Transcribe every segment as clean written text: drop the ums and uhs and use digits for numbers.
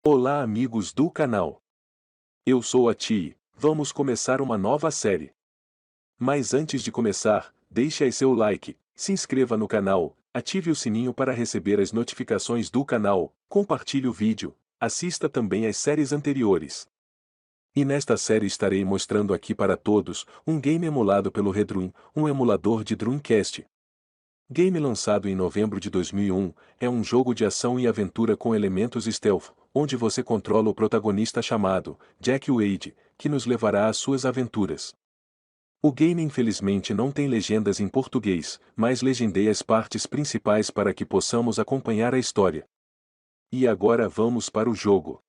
Olá amigos do canal. Eu sou a Ti, vamos começar uma nova série. Mas antes de começar, deixe aí seu like, se inscreva no canal, ative o sininho para receber as notificações do canal, compartilhe o vídeo, assista também às séries anteriores. E nesta série estarei mostrando aqui para todos, um game emulado pelo REDREAM, um emulador de DreamCast. Game lançado em novembro de 2001, é um jogo de ação e aventura com elementos Stelph, onde você controla o protagonista chamado Jack Wade, que nos levará às suas aventuras. O game infelizmente não tem legendas em português, mas legendei as partes principais para que possamos acompanhar a história. E agora vamos para o jogo.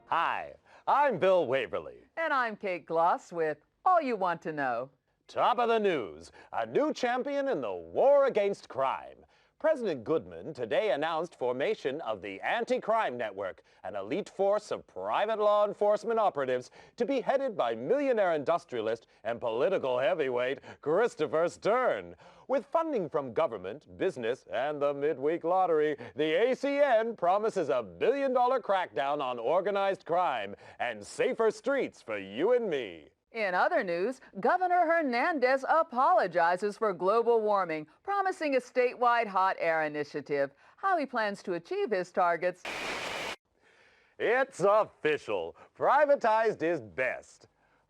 Hi, I'm Bill Waverly. And I'm Kate Gloss with All You Want to Know. Top of the news, a new champion in the war against crime. President Goodman today announced formation of the Anti-Crime Network, an elite force of private law enforcement operatives to be headed by millionaire industrialist and political heavyweight Christopher Stern. With funding from government, business, and the midweek lottery, the ACN promises a billion-dollar crackdown on organized crime and safer streets for you and me. In other news, Governor Hernandez apologizes for global warming, promising a statewide hot air initiative. How he plans to achieve his targets. It's official. Privatized is best.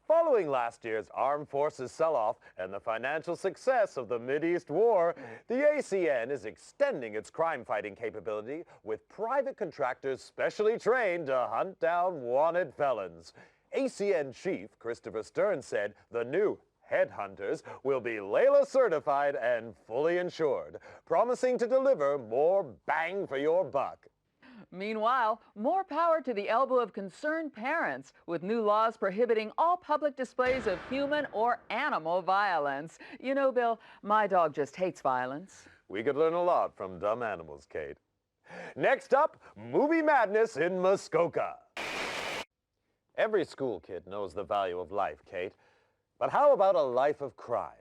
Following last year's armed forces sell-off and the financial success of the Mideast War, the ACN is extending its crime-fighting capability with private contractors specially trained to hunt down wanted felons. ACN Chief Christopher Stern said the new HeadHunters will be Layla certified and fully insured, promising to deliver more bang for your buck. Meanwhile, more power to the elbow of concerned parents, with new laws prohibiting all public displays of human or animal violence. You know, Bill, my dog just hates violence. We could learn a lot from dumb animals, Kate. Next up, movie madness in Muskoka. Every school kid knows the value of life, Kate. But how about a life of crime?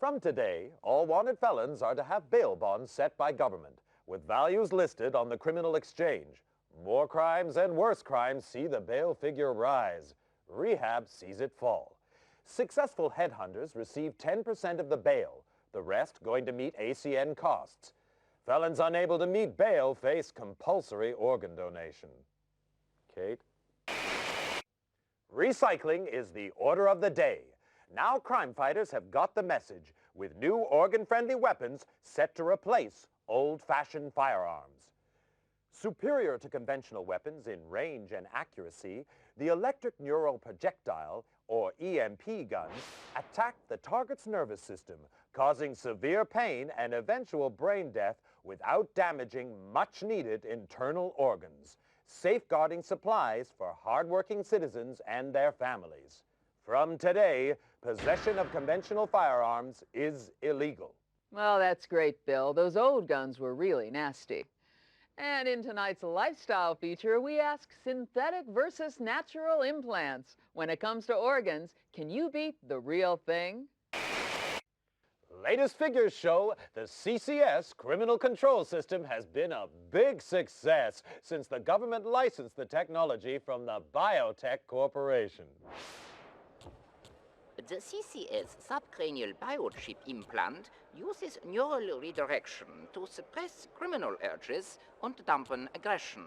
From today, all wanted felons are to have bail bonds set by government, with values listed on the criminal exchange. More crimes and worse crimes see the bail figure rise. Rehab sees it fall. Successful headhunters receive 10% of the bail, the rest going to meet ACN costs. Felons unable to meet bail face compulsory organ donation. Kate? Recycling is the order of the day. Now crime fighters have got the message, with new organ-friendly weapons set to replace old-fashioned firearms. Superior to conventional weapons in range and accuracy, the electric neural projectile, or EMP guns, attack the target's nervous system, causing severe pain and eventual brain death without damaging much-needed internal organs, safeguarding supplies for hard-working citizens and their families. From today, possession of conventional firearms is illegal. Well, that's great, Bill. Those old guns were really nasty. And in tonight's lifestyle feature, we ask synthetic versus natural implants. When it comes to organs, can you beat the real thing? Latest figures show the CCS criminal control system has been a big success since the government licensed the technology from the Biotech Corporation. The CCS subcranial biochip implant uses neural redirection to suppress criminal urges and dampen aggression.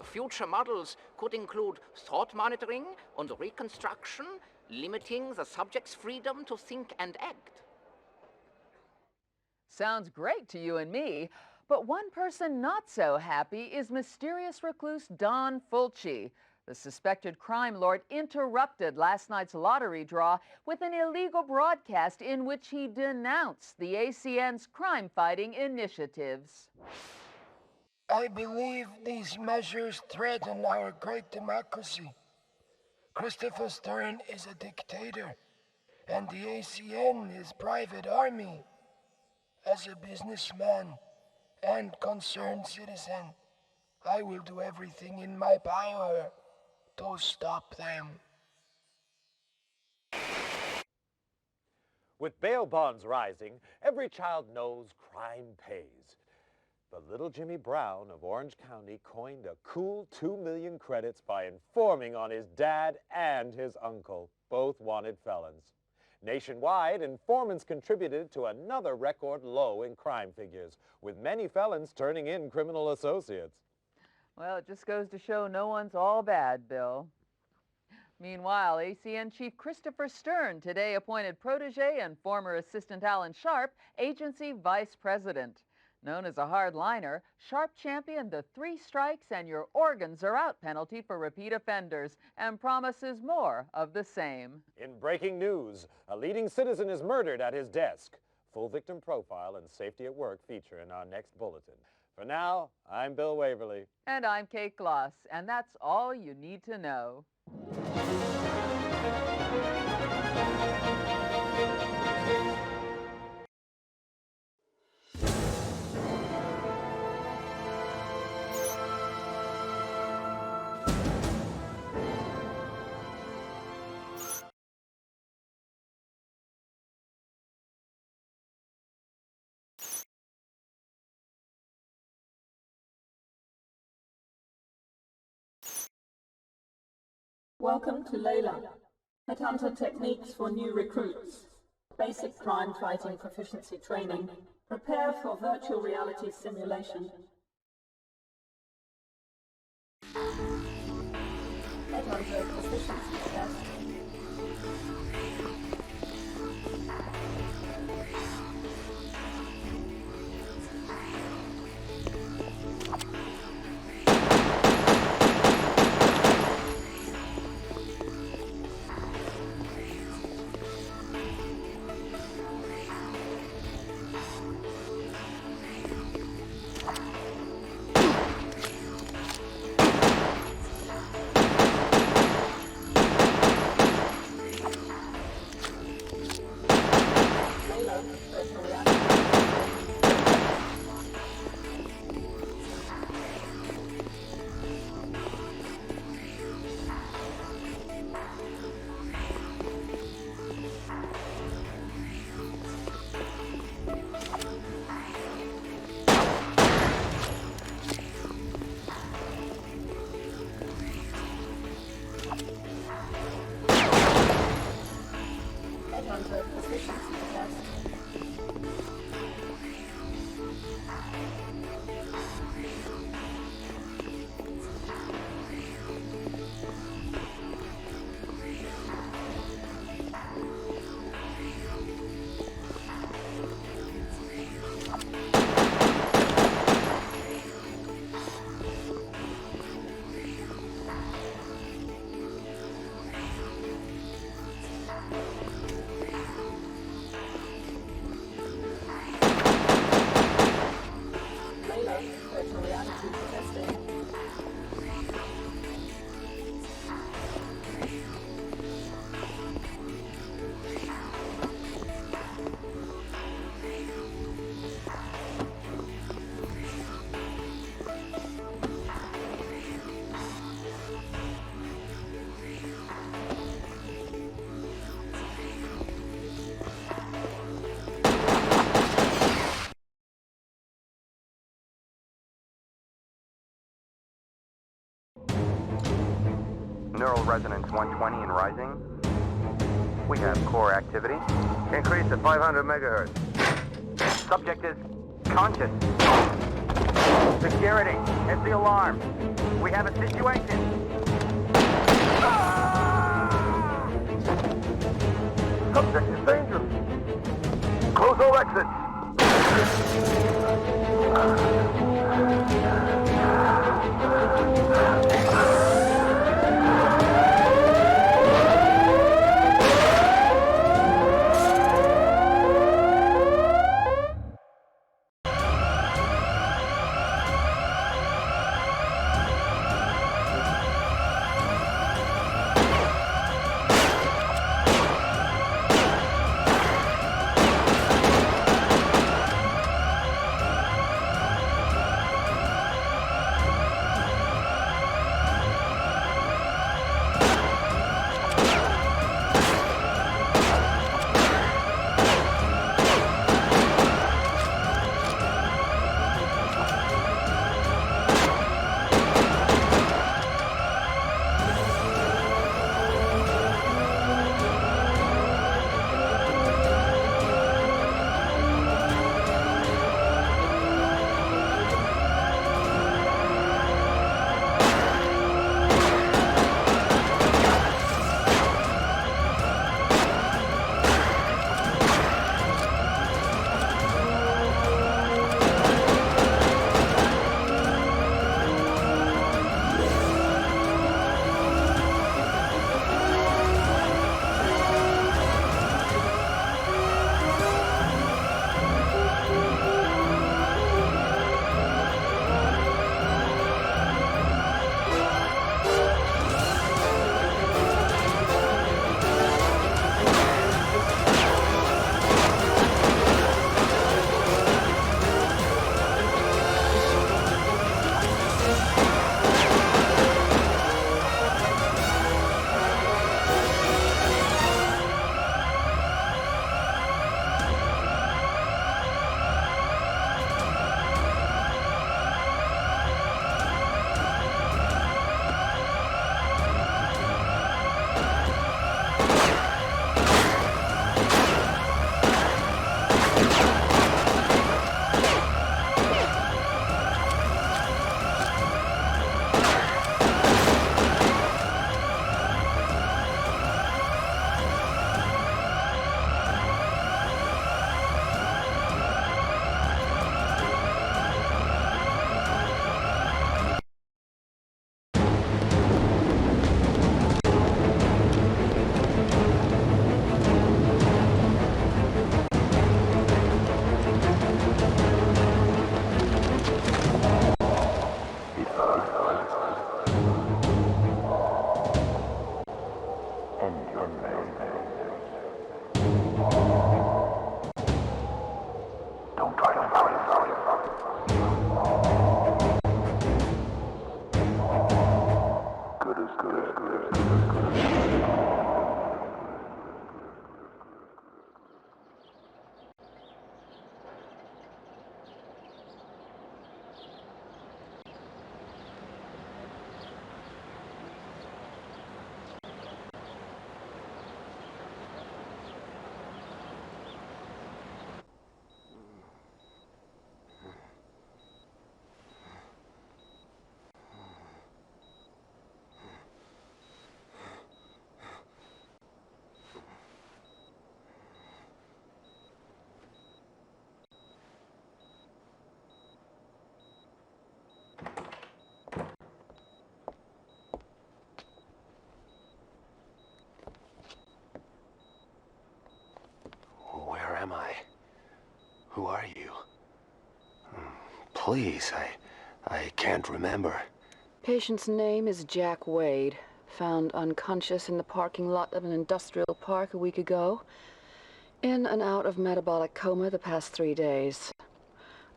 Future models could include thought monitoring and reconstruction, limiting the subject's freedom to think and act. Sounds great to you and me, but one person not so happy is mysterious recluse Don Fulci. The suspected crime lord interrupted last night's lottery draw with an illegal broadcast in which he denounced the ACN's crime-fighting initiatives. I believe these measures threaten our great democracy. Christopher Stern is a dictator, and the ACN is private army. As a businessman and concerned citizen, I will do everything in my power to stop them. With bail bonds rising, every child knows crime pays. But little Jimmy Brown of Orange County coined a cool 2 million credits by informing on his dad and his uncle, both wanted felons. Nationwide, informants contributed to another record low in crime figures, with many felons turning in criminal associates. Well, it just goes to show no one's all bad, Bill. Meanwhile, ACN Chief Christopher Stern today appointed protege and former assistant Alan Sharp agency vice president. Known as a hardliner, Sharp championed the 3 strikes and your organs are out penalty for repeat offenders and promises more of the same. In breaking news, a leading citizen is murdered at his desk. Full victim profile and safety at work feature in our next bulletin. For now, I'm Bill Waverly. And I'm Kate Gloss, and that's all you need to know. Welcome to Layla, HeadHunter techniques for new recruits, basic crime fighting proficiency training, prepare for virtual reality simulation. HeadHunter proficiency test. Neural resonance 120 and rising. We have core activity. Increase to 500 megahertz. Subject is conscious. Security, it's the alarm. We have a situation. Subject is dangerous. Close all exits. don't try to foul it. Good as good. Where am I? Who are you? Please, I can't remember. Patient's name is Jack Wade. Found unconscious in the parking lot of an industrial park a week ago. In and out of metabolic coma the past 3 days.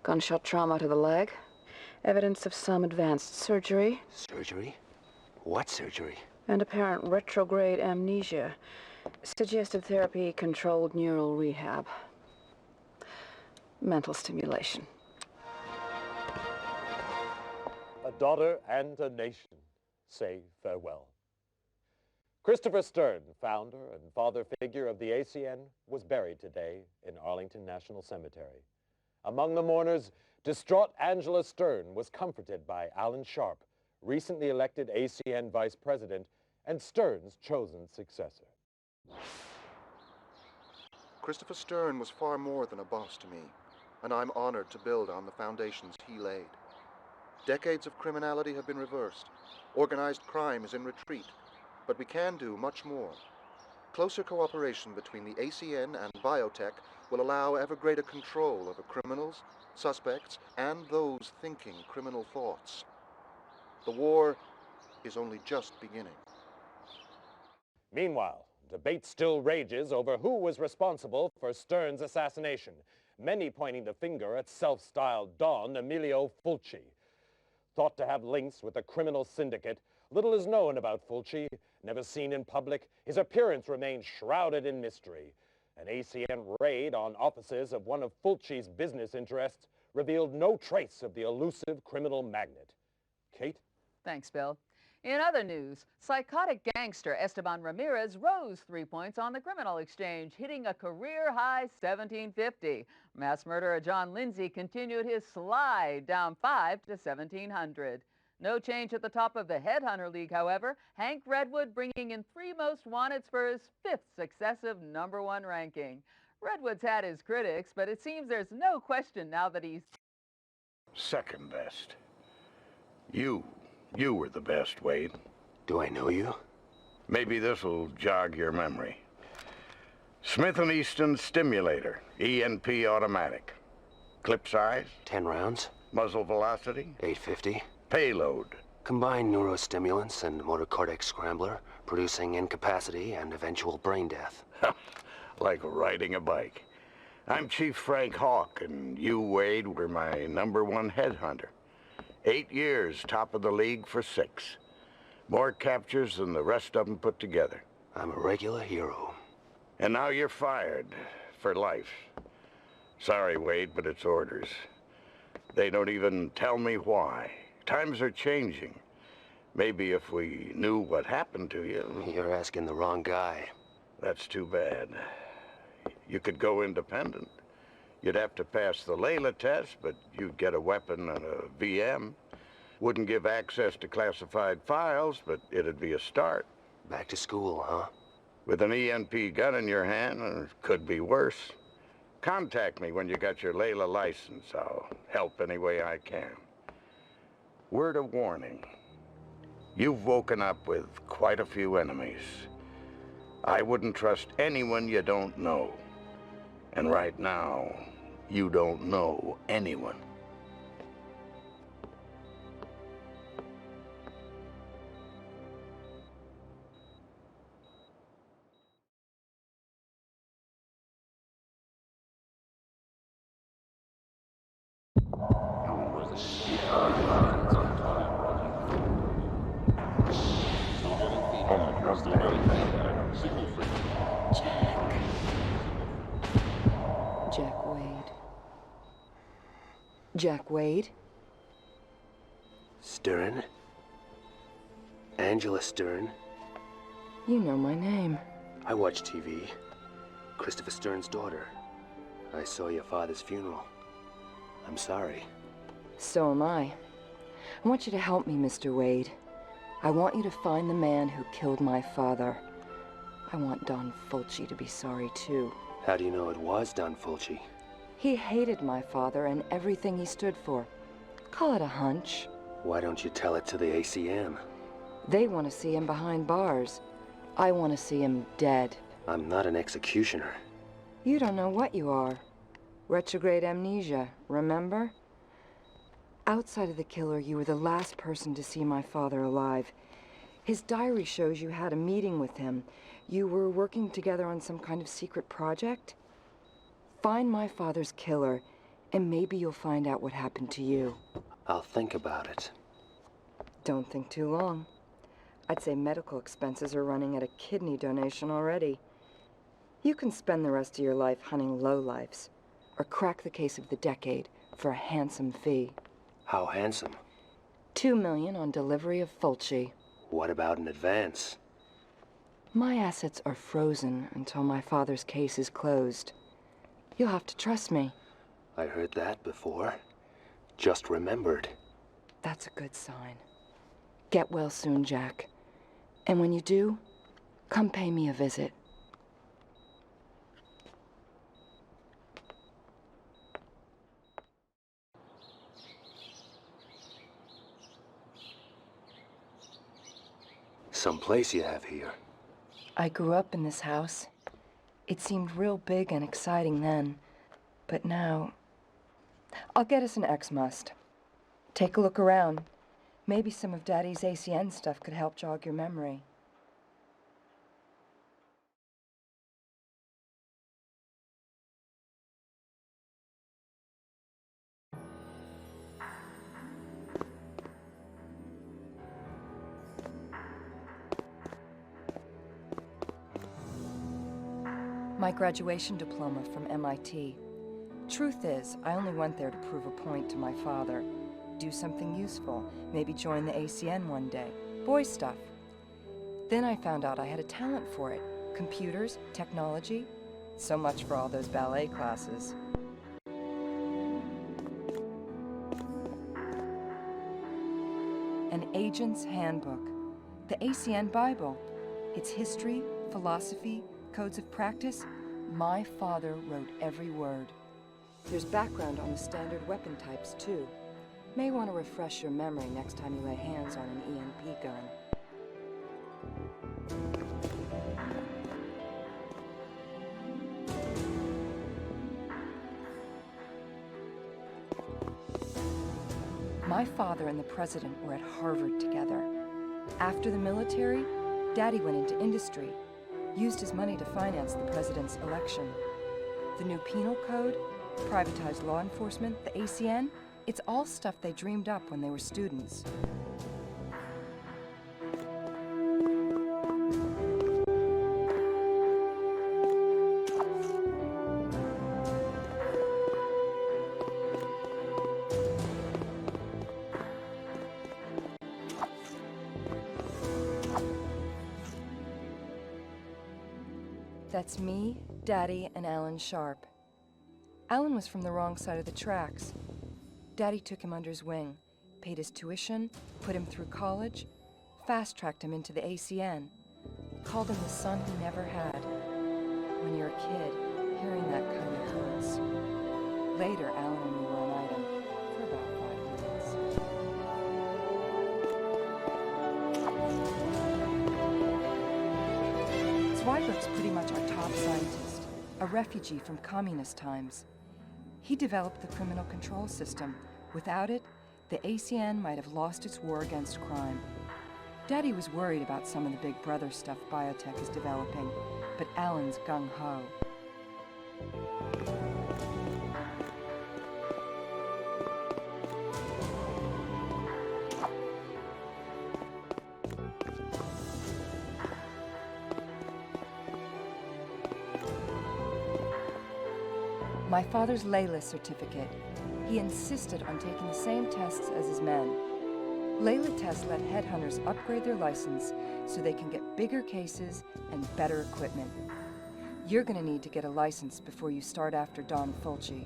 Gunshot trauma to the leg. Evidence of some advanced surgery. Surgery? What surgery? And apparent retrograde amnesia. Suggestive therapy, controlled neural rehab. Mental stimulation. A daughter and a nation say farewell. Christopher Stern, founder and father figure of the ACN, was buried today in Arlington National Cemetery. Among the mourners, distraught Angela Stern was comforted by Alan Sharp, recently elected ACN vice president and Stern's chosen successor. Christopher Stern was far more than a boss to me, and I'm honored to build on the foundations he laid. Decades of criminality have been reversed. Organized crime is in retreat, but we can do much more. Closer cooperation between the ACN and biotech will allow ever greater control over criminals, suspects, and those thinking criminal thoughts. The war is only just beginning. Meanwhile, debate still rages over who was responsible for Stern's assassination, many pointing the finger at self-styled Don Emilio Fulci. Thought to have links with a criminal syndicate, little is known about Fulci. Never seen in public, his appearance remains shrouded in mystery. An ACN raid on offices of one of Fulci's business interests revealed no trace of the elusive criminal magnate. Kate? Thanks, Bill. In other news, psychotic gangster Esteban Ramirez rose 3 points on the criminal exchange, hitting a career-high 1750. Mass murderer John Lindsay continued his slide, down 5 to 1700. No change at the top of the HeadHunter League, however. Hank Redwood bringing in 3 most wanteds for his 5th successive #1 ranking. Redwood's had his critics, but it seems there's no question now that he's Second best. You were the best, Wade. Do I know you? Maybe this'll jog your memory. Smith & Easton Stimulator, ENP automatic. Clip size? 10 rounds. Muzzle velocity? 850. Payload? Combined neurostimulants and motor cortex scrambler, producing incapacity and eventual brain death. Like riding a bike. I'm Chief Frank Hawk, and you, Wade, were my #1 headhunter. 8 years, top of the league for 6. More captures than the rest of them put together. I'm a regular hero. And now you're fired. For life. Sorry, Wade, but it's orders. They don't even tell me why. Times are changing. Maybe if we knew what happened to you... You're asking the wrong guy. That's too bad. You could go independent. You'd have to pass the Layla test, but you'd get a weapon and a VM. Wouldn't give access to classified files, but it'd be a start. Back to school, huh? With an ENP gun in your hand, it could be worse. Contact me when you got your Layla license. I'll help any way I can. Word of warning. You've woken up with quite a few enemies. I wouldn't trust anyone you don't know. And right now, you don't know anyone. Jack Wade. Jack Wade? Stern? Angela Stern? You know my name. I watch TV. Christopher Stern's daughter. I saw your father's funeral. I'm sorry. So am I. I want you to help me, Mr. Wade. I want you to find the man who killed my father. I want Don Fulci to be sorry, too. How do you know it was Don Fulci? He hated my father and everything he stood for. Call it a hunch. Why don't you tell it to the ACM? They want to see him behind bars. I want to see him dead. I'm not an executioner. You don't know what you are. Retrograde amnesia, remember? Outside of the killer, you were the last person to see my father alive. His diary shows you had a meeting with him. You were working together on some kind of secret project. Find my father's killer, and maybe you'll find out what happened to you. I'll think about it. Don't think too long. I'd say medical expenses are running at a kidney donation already. You can spend the rest of your life hunting lowlifes, or crack the case of the decade for a handsome fee. How handsome? $2 million on delivery of Fulci. What about an advance? My assets are frozen until my father's case is closed. You'll have to trust me. I heard that before. Just remembered. That's a good sign. Get well soon, Jack. And when you do, come pay me a visit. Some place you have here. I grew up in this house. It seemed real big and exciting then, but now... I'll get us an X-Must. Take a look around. Maybe some of Daddy's ACN stuff could help jog your memory. My graduation diploma from MIT. Truth is, I only went there to prove a point to my father. Do something useful, maybe join the ACN one day. Boy stuff. Then I found out I had a talent for it. Computers, technology. So much for all those ballet classes. An Agent's Handbook. The ACN Bible. It's history, philosophy, codes of practice. My father wrote every word. There's background on the standard weapon types, too. May want to refresh your memory next time you lay hands on an EMP gun. My father and the president were at Harvard together. After the military, Daddy went into industry, used his money to finance the president's election. The new penal code, privatized law enforcement, the ACN, it's all stuff they dreamed up when they were students. That's me, Daddy, and Alan Sharp. Alan was from the wrong side of the tracks. Daddy took him under his wing, paid his tuition, put him through college, fast-tracked him into the ACN, called him the son he never had. When you're a kid, hearing that kind of hurts. Later, Alan and me were an item for about 5 minutes. Zweibert's pretty much our top scientist, a refugee from communist times. He developed the criminal control system. Without it, the ACN might have lost its war against crime. Daddy was worried about some of the Big Brother stuff biotech is developing, but Alan's gung-ho. My father's Layla certificate. He insisted on taking the same tests as his men. Layla tests let headhunters upgrade their license so they can get bigger cases and better equipment. You're gonna need to get a license before you start after Don Fulci.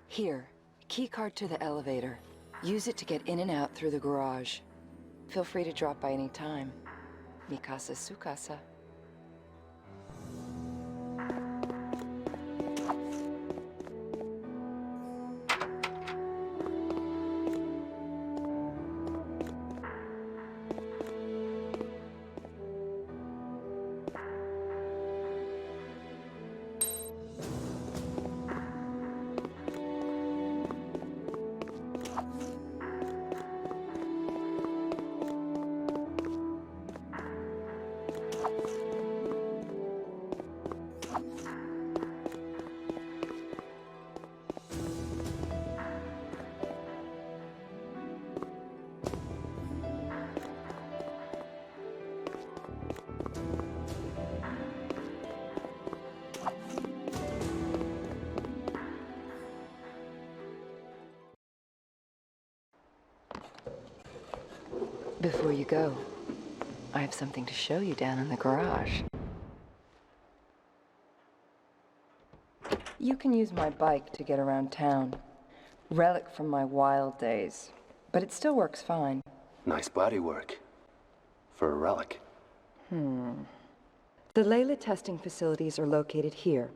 Here, keycard to the elevator. Use it to get in and out through the garage. Feel free to drop by any time. Mi casa su casa. Before you go, I have something to show you down in the garage. You can use my bike to get around town. Relic from my wild days, but it still works fine. Nice bodywork. For a relic. The Layla testing facilities are located here.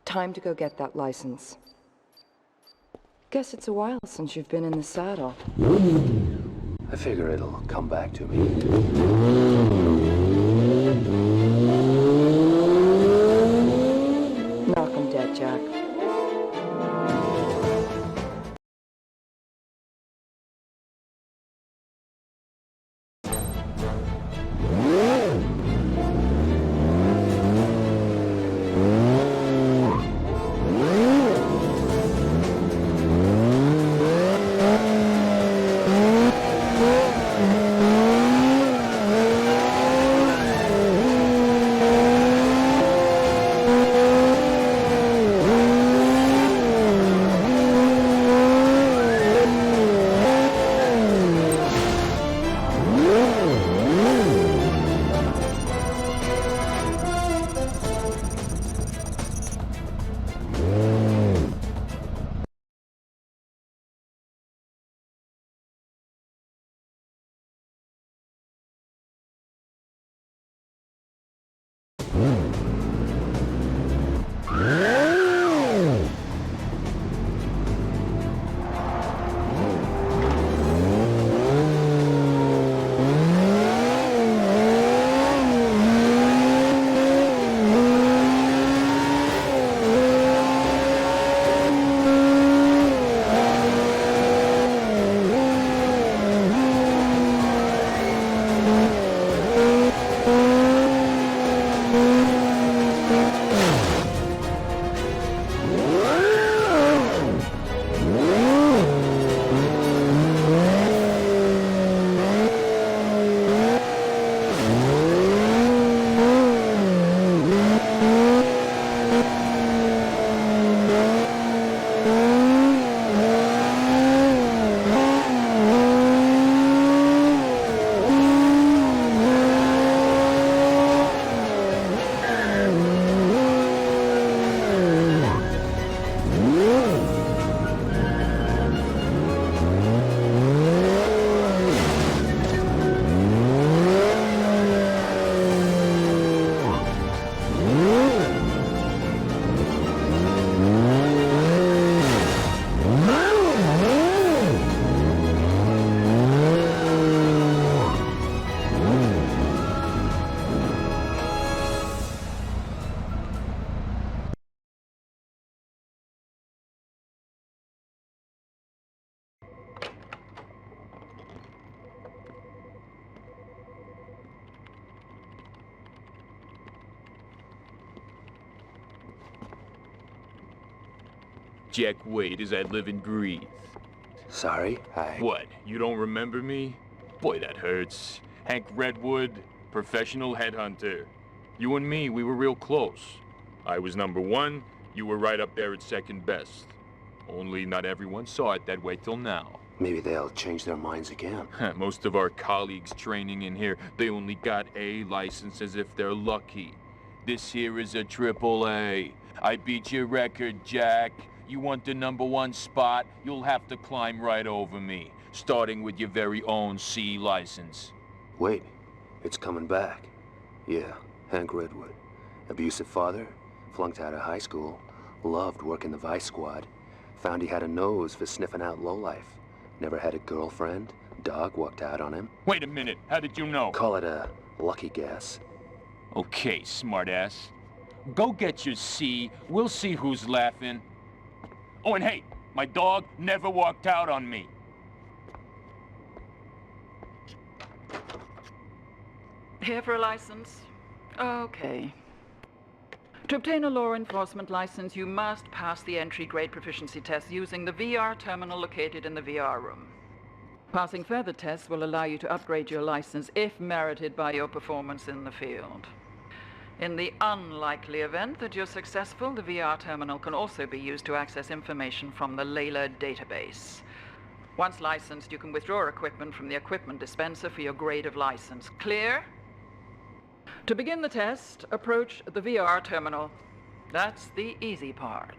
Time to go get that license. Guess it's a while since you've been in the saddle. I figure it'll come back to me. Knock 'em dead, Jack. Jack Wade as I live and breathe. Sorry, What, you don't remember me? Boy, that hurts. Hank Redwood, professional headhunter. You and me, we were real close. I was number 1, you were right up there at second best. Only not everyone saw it that way till now. Maybe they'll change their minds again. Most of our colleagues training in here, they only got A licenses if they're lucky. This here is a AAA. I beat your record, Jack. You want the number 1 spot, you'll have to climb right over me, starting with your very own C license. Wait, it's coming back. Yeah, Hank Redwood. Abusive father, flunked out of high school, loved working the Vice Squad, found he had a nose for sniffing out lowlife. Never had a girlfriend, dog walked out on him. Wait a minute, how did you know? Call it a lucky guess. Okay, smartass. Go get your C, we'll see who's laughing. Oh, and hey, my dog never walked out on me. Here for a license? Okay. To obtain a law enforcement license, you must pass the entry-grade proficiency test using the VR terminal located in the VR room. Passing further tests will allow you to upgrade your license if merited by your performance in the field. In the unlikely event that you're successful, the VR terminal can also be used to access information from the Layla database. Once licensed, you can withdraw equipment from the equipment dispenser for your grade of license. Clear? To begin the test, approach the VR terminal. That's the easy part.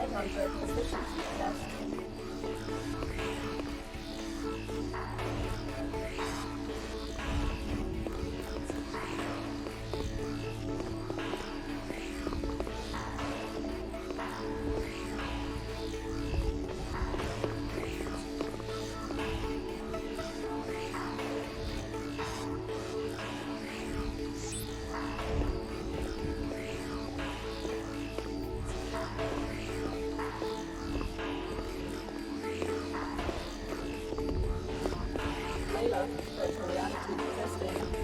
HeadHunter proficiency test. Virtual reality testing.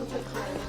HeadHunter cleared.